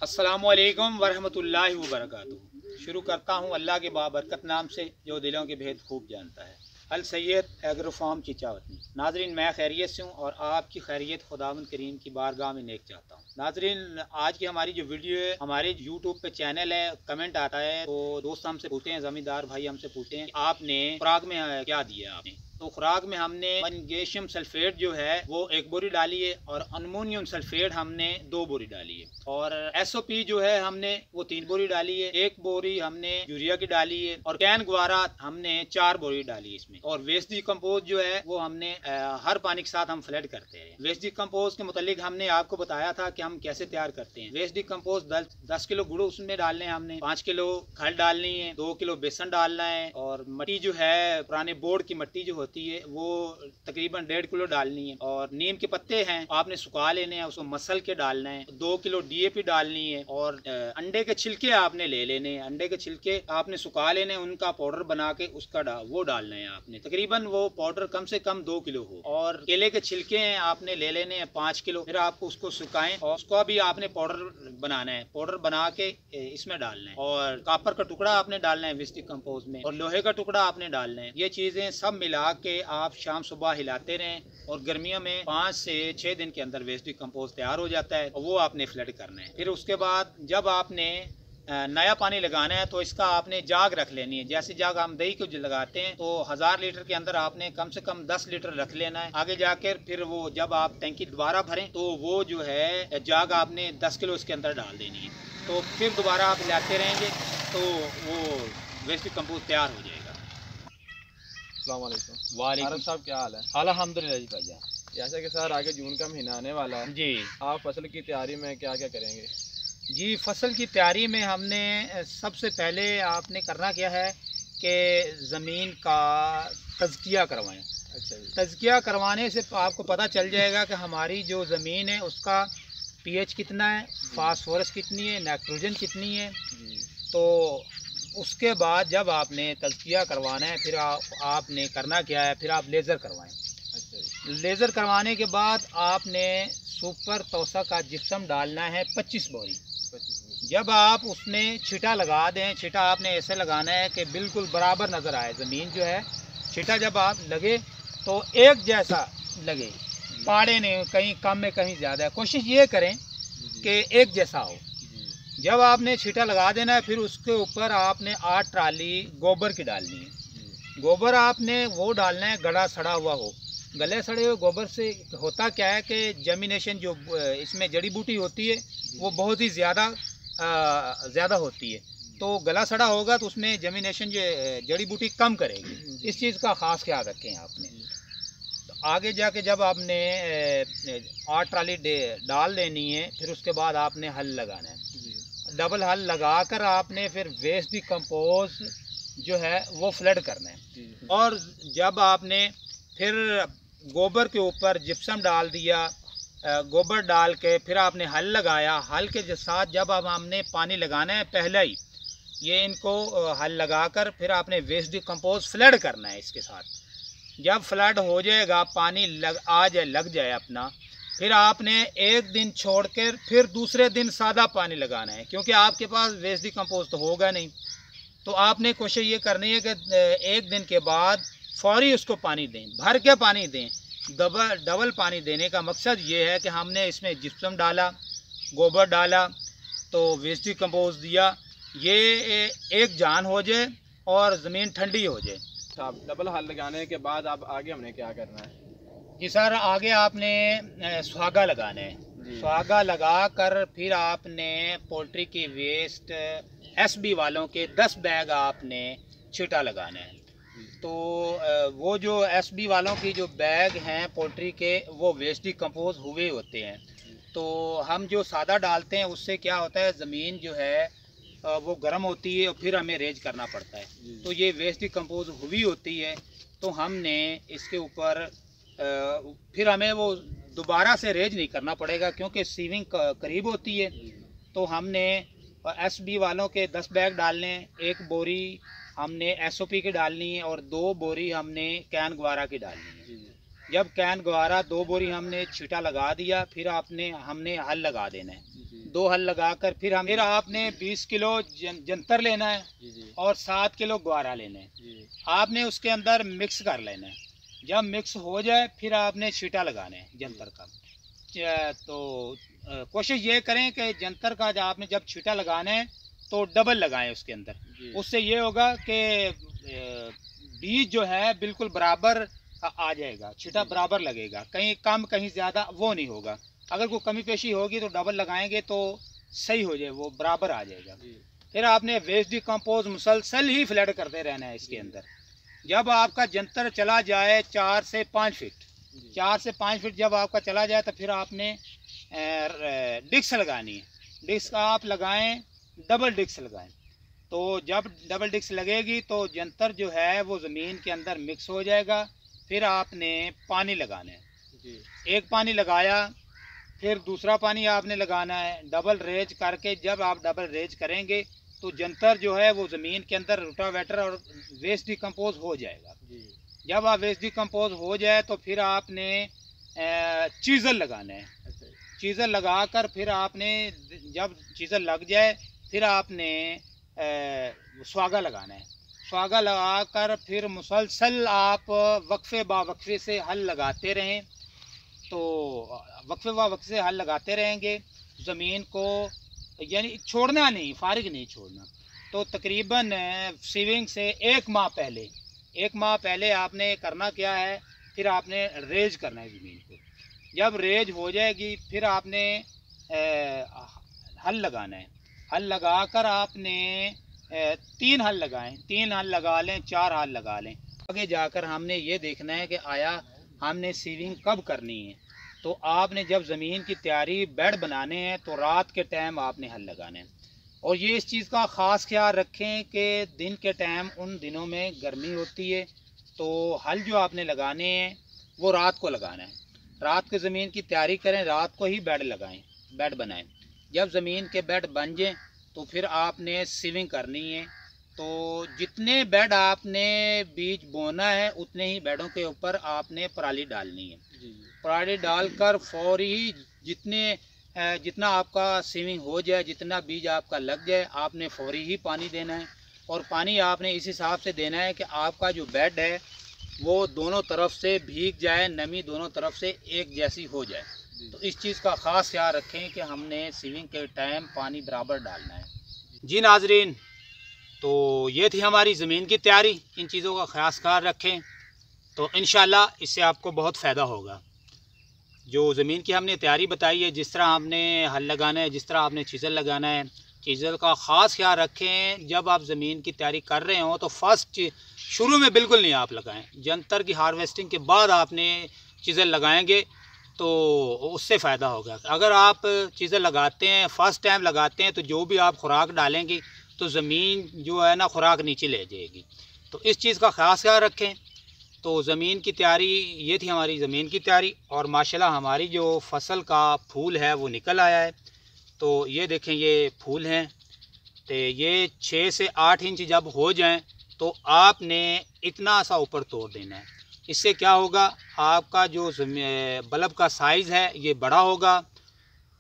अस्सलामुअलैकुम वरहमतुल्लाहि वबरकातुहू। शुरू करता हूँ अल्लाह के बाबरकत नाम से जो दिलों के भेद खूब जानता है। अल सैयद एग्रो फार्म चिचावतनी। नाजरीन, मैं खैरियत से हूँ और आपकी खैरियत खुदावंद करीम की बारगाह में नेक चाहता हूँ। नाजरीन, आज की हमारी जो वीडियो है, हमारे यूट्यूब पे चैनल है, कमेंट आता है तो दोस्त हमसे पूछते हैं, जमींदार भाई हमसे पूछते हैं आपने खुराक में क्या दिया आपने। तो खुराक में हमने मैग्नीशियम सल्फेट जो है वो 1 बोरी डाली है और अमोनियम सल्फेट हमने 2 बोरी डाली है और SOP जो है हमने वो 3 बोरी डाली है। 1 बोरी हमने यूरिया की डाली है और कैन ग्वारा हमने 4 बोरी डाली है इसमें। और वेस्ट डिकम्पोज जो है वो हमने हर पानी के साथ हम फ्लड करते हैं। वेस्ट डिकम्पोज के मुतालिक हमने आपको बताया था कि हम कैसे तैयार करते हैं। वेस्ट डिकम्पोज 10 किलो गुड़ उसमें डालने हैं हमने, 5 किलो खल डालनी है, 2 किलो बेसन डालना है और मिट्टी जो है पुराने बोर्ड की मिट्टी जो होती है वो तकरीबन 1.5 किलो डालनी है और नीम के पत्ते हैं आपने सुखा लेने हैं, उसको मसल के डालना है। 2 किलो DAP डालनी है और अंडे के छिलके आपने ले लेने हैं। अंडे के छिलके आपने सुखा लेने हैं, उनका पाउडर बना के उसका वो डालना है आपने। तकरीबन वो पाउडर कम से कम 2 किलो हो। और केले के छिलके हैं आपने ले लेने हैं 5 किलो। फिर आपको उसको सुखाएं और उसका भी आपने पाउडर बनाना है। पाउडर बना के इसमें डालना है और कॉपर का टुकड़ा आपने डालना है वेस्ट डिकम्पोज में और लोहे का टुकड़ा आपने डालना है। ये चीजें सब मिला के आप शाम सुबह हिलाते रहें और गर्मियों में 5 से 6 दिन के अंदर वेस्ट डिकम्पोज तैयार हो जाता है और वो आपने फ्लड करना है। फिर उसके बाद जब आपने नया पानी लगाना है तो इसका आपने जाग रख लेनी है। जैसे जाग हम दही को लगाते हैं तो 1000 लीटर के अंदर आपने कम से कम 10 लीटर रख लेना है। आगे जाकर फिर वो जब आप टैंकी दोबारा भरें तो वो जो है जाग आपने 10 किलो इसके अंदर डाल देनी है। तो फिर दोबारा आप हिलाते रहेंगे तो वो वेस्ट डिकम्पोज तैयार हो जाएगा। वालेकुम साहब, क्या हाल है? अल्हम्दुलिल्लाह जी भैया। जैसे कि सर आगे जून का महीना आने वाला है जी, आप फसल की तैयारी में क्या क्या करेंगे? जी फसल की तैयारी में हमने सबसे पहले आपने करना क्या है कि ज़मीन का तज़किया करवाएं। अच्छा जी। तज़किया करवाने से आपको पता चल जाएगा कि हमारी जो ज़मीन है उसका pH कितना है, फास्फोरस कितनी है, नाइट्रोजन कितनी है। जी। तो उसके बाद जब आपने तज़किया करवाना है फिर आपने करना क्या है, फिर आप लेज़र करवाएं। अच्छा जी। लेज़र करवाने के बाद आपने सुपर तोसा का जिप्सम डालना है 25 बोरी। 25। जब आप उसमें छिटा लगा दें, छिटा आपने ऐसे लगाना है कि बिल्कुल बराबर नज़र आए ज़मीन जो है। छिटा जब आप लगे तो एक जैसा लगे, पाड़े नहीं, कहीं कम में कहीं ज़्यादा। कोशिश ये करें कि एक जैसा हो। जब आपने छिटा लगा देना है फिर उसके ऊपर आपने 8 ट्राली गोबर की डालनी है। गोबर आपने वो डालना है गला सड़ा हुआ हो। गले सड़े हुए गोबर से होता क्या है कि जमीनेशन जो इसमें जड़ी बूटी होती है वो बहुत ही ज़्यादा होती है। तो गला सड़ा होगा तो उसमें जमीनेशन जो जड़ी बूटी कम करेगी। इस चीज़ का ख़ास ख्याल रखें आपने। तो आगे जाके जब आपने 8 ट्राली डाल देनी है फिर उसके बाद आपने हल लगाना है। डबल हल लगाकर आपने फिर वेस्ट डिकम्पोज जो है वो फ्लड करना है। और जब आपने फिर गोबर के ऊपर जिप्सम डाल दिया, गोबर डाल के फिर आपने हल लगाया। हल के साथ जब अब हमने पानी लगाना है पहले ही ये इनको हल लगाकर फिर आपने वेस्ट डिकम्पोज फ्लड करना है इसके साथ। जब फ्लड हो जाएगा, पानी लग जाए अपना, फिर आपने एक दिन छोड़कर फिर दूसरे दिन सादा पानी लगाना है क्योंकि आपके पास वेस्ट डिकम्पोज तो होगा नहीं। तो आपने कोशिश ये करनी है कि एक दिन के बाद फौरी उसको पानी दें, भर के पानी दें। डबल पानी देने का मकसद ये है कि हमने इसमें जिप्सम डाला, गोबर डाला, तो वेस्ट डिकम्पोज दिया, ये एक जान हो जाए और ज़मीन ठंडी हो जाए। साहब, डबल हल लगाने के बाद आप आगे हमने क्या करना है? जी सर, आगे आपने सुहागा लगाना है। सुहागा लगा कर फिर आपने पोल्ट्री की वेस्ट SB वालों के 10 बैग आपने छिटा लगाना है। तो वो जो SB वालों की जो बैग हैं पोल्ट्री के वो वेस्ट डिकम्पोज हुए होते हैं। तो हम जो सादा डालते हैं उससे क्या होता है, ज़मीन जो है वो गर्म होती है और फिर हमें रेज करना पड़ता है। तो ये वेस्ट डिकम्पोज हुई होती है तो हमने इसके ऊपर फिर हमें वो दोबारा से रेज नहीं करना पड़ेगा क्योंकि सीविंग करीब होती है। तो हमने SB वालों के 10 बैग डालने, 1 बोरी हमने SOP की डालनी है और 2 बोरी हमने कैन ग्वारा की डालनी है। जब कैन ग्वारा 2 बोरी हमने छीटा लगा दिया फिर हमने हल लगा देना है। 2 हल लगाकर फिर आपने 20 किलो जंतर लेना है और 7 किलो ग्वारा लेना है। आपने उसके अंदर मिक्स कर लेना है। जब मिक्स हो जाए फिर आपने छींटा लगाना है जंतर का। तो कोशिश ये करें कि जंतर का आपने जब छींटा लगाना है तो डबल लगाएं उसके अंदर। उससे ये होगा कि बीज जो है बिल्कुल बराबर आ जाएगा, छींटा बराबर लगेगा, कहीं कम कहीं ज़्यादा वो नहीं होगा। अगर कोई कमी पेशी होगी तो डबल लगाएंगे तो सही हो जाए, वो बराबर आ जाएगा। फिर आपने वेस्ट डिकम्पोज मुसलसल ही फ्लड करते रहना है इसके अंदर। जब आपका जंतर चला जाए 4 से 5 फीट जब आपका चला जाए तो फिर आपने डिस्क लगानी है। डिस्क आप लगाएं, डबल डिस्क लगाएं। तो जब डबल डिस्क लगेगी तो जंतर जो है वो ज़मीन के अंदर मिक्स हो जाएगा। फिर आपने पानी लगाना है। एक पानी लगाया, फिर दूसरा पानी आपने लगाना है। डबल रेज करके जब आप डबल रेज करेंगे तो जंतर जो है वो ज़मीन के अंदर रोटावेटर और वेस्ट डिकम्पोज हो जाएगा। जब आप वेस्ट डिकम्पोज हो जाए तो फिर आपने चीज़ल लगाना है। चीज़ल लगाकर फिर आपने जब चीज़ल लग जाए फिर आपने स्वागा लगाना है। स्वागा लगाकर फिर मुसलसल आप वक्फे बा वक्फे से हल लगाते रहें। तो वक्फे बा वक्फे से हल लगाते रहेंगे, ज़मीन को यानी छोड़ना नहीं, फारिग नहीं छोड़ना। तो तकरीबन सीविंग से 1 माह पहले आपने करना क्या है, फिर आपने रेज करना है ज़मीन को। जब रेज हो जाएगी फिर आपने हल लगाना है। हल लगाकर आपने 3 हल लगाएं, 3 हल लगा लें, 4 हल लगा लें। आगे जाकर हमने ये देखना है कि आया हमने सीविंग कब करनी है। तो आपने जब ज़मीन की तैयारी बेड बनाने हैं तो रात के टाइम आपने हल लगाने हैं। और ये इस चीज़ का ख़ास ख्याल रखें कि दिन के टाइम उन दिनों में गर्मी होती है, तो हल जो आपने लगाने हैं वो रात को लगाना है। रात को ज़मीन की तैयारी करें, रात को ही बेड लगाएं, बेड बनाएं। जब ज़मीन के बेड बन जाएं तो फिर आपने सीविंग करनी है। तो जितने बेड आपने बीज बोना है उतने ही बेडों के ऊपर आपने पराली डालनी है। पराली डालकर फौरी जितना आपका सीविंग हो जाए, जितना बीज आपका लग जाए, आपने फौरी ही पानी देना है। और पानी आपने इस हिसाब से देना है कि आपका जो बेड है वो दोनों तरफ से भीग जाए, नमी दोनों तरफ से एक जैसी हो जाए। तो इस चीज़ का ख़ास ख्याल रखें कि हमने सीविंग के टाइम पानी बराबर डालना है। जी नाजरीन, तो ये थी हमारी ज़मीन की तैयारी। इन चीज़ों का ख़ास ख्याल रखें तो इंशाल्लाह इससे आपको बहुत फ़ायदा होगा। जो ज़मीन की हमने तैयारी बताई है, जिस तरह आपने हल लगाना है, जिस तरह आपने चीज़ल लगाना है, चीज़ल का ख़ास ख्याल रखें। जब आप ज़मीन की तैयारी कर रहे हो तो फर्स्ट शुरू में बिल्कुल नहीं आप लगाएं। जंतर की हार्वेस्टिंग के बाद आपने चीज़ल लगाएंगे तो उससे फ़ायदा होगा। अगर आप चीज़ें लगाते हैं, फ़र्स्ट टाइम लगाते हैं, तो जो भी आप खुराक डालेंगे तो ज़मीन जो है ना खुराक नीचे ले जाएगी। तो इस चीज़ का ख़ास ख्याल रखें। तो ज़मीन की तैयारी, ये थी हमारी ज़मीन की तैयारी। और माशाल्लाह हमारी जो फसल का फूल है वो निकल आया है। तो ये देखें, ये फूल हैं। तो ये 6 से 8 इंच जब हो जाएं तो आपने इतना सा ऊपर तोड़ देना है। इससे क्या होगा, आपका जो बल्ब का साइज़ है ये बड़ा होगा,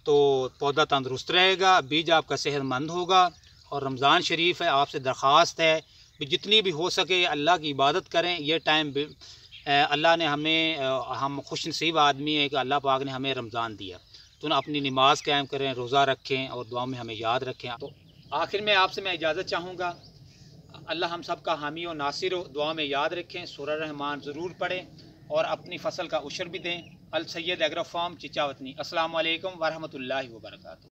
तो पौधा तंदुरुस्त रहेगा, बीज आपका सेहतमंद होगा। और रमज़ान शरीफ है, आपसे दरख्वास्त है कि जितनी भी हो सके अल्लाह की इबादत करें। ये टाइम अल्लाह ने हम खुश नसीब आदमी है कि अल्लाह पाक ने हमें रमज़ान दिया। तो ना अपनी नमाज कायम करें, रोज़ा रखें और दुआ में हमें याद रखें। तो आखिर में आपसे मैं इजाज़त चाहूँगा। अल्लाह हम सब का हामी और नासिर हो। दुआ में याद रखें, सूरह रहमान ज़रूर पढ़ें और अपनी फसल का उशर भी दें। अल सैयद एग्रो फार्म चिचावतनी। अस्सलामु अलैकुम वरहमतुल्लाहि वबरकातुहू।